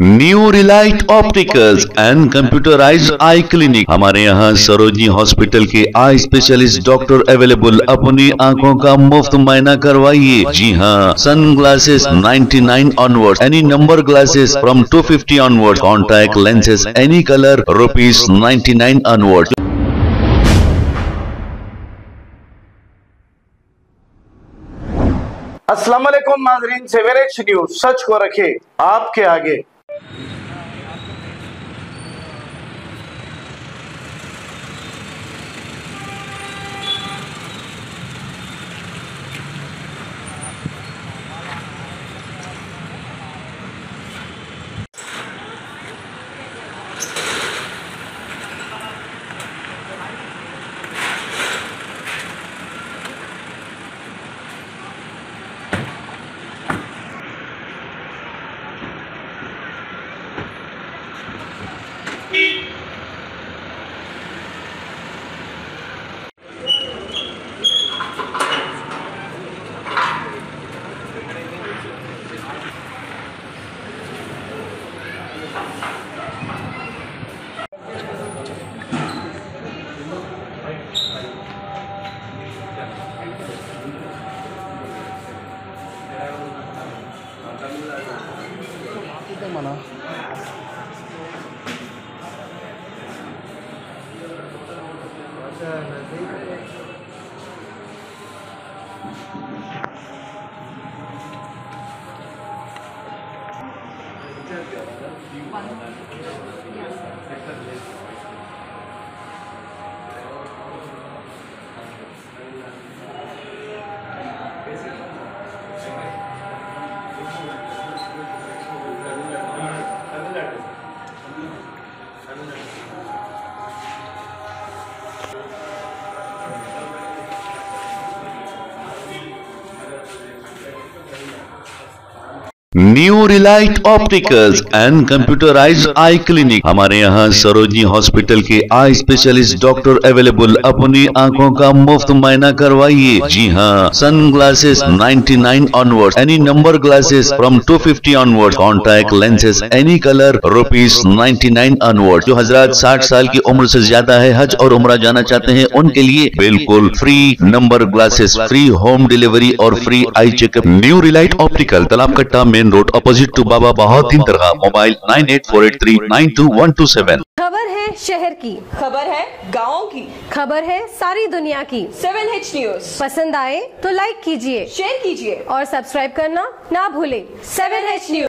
New Relight opticals and computerised I clinic. हमारे यहाँ Sarojini hospital के आई स्पेशलिस्ट डॉक्टर अवेलेबल। अपनी आंखों का मुफ्त मायना करवाइए। जी हाँ, sun glasses 99 onward, any number glasses from 250 onward, contact lenses any colour ₹99 onward. अस्सलाम वालेकुम नाज़रीन, 7H न्यूज़ सच को रखे आपके आगे। mana new Relight opticals and computerised I clinic. हमारे यहाँ सरोजनी हॉस्पिटल के आई स्पेशलिस्ट डॉक्टर अवेलेबल। अपनी आंखों का मुफ्त मायना करवाइए। जी हाँ, sun glasses 99 onward, any number glasses from 250 onward, contact lenses any colour ₹99 onward. जो हजरात 60 साल की उम्र से ज्यादा है, हज और उम्रा जाना चाहते हैं, उनके लिए बिल्कुल free number glasses, free home delivery और free eye checkup. New Relight optical, Talab Katta, main road, opposite to Baba Bahauddin दरगाह। मोबाइल 9848392127। खबर है शहर की, खबर है गाँव की, खबर है सारी दुनिया की। 7H न्यूज़ पसंद आए तो लाइक कीजिए, शेयर कीजिए और सब्सक्राइब करना ना भूले। 7H news.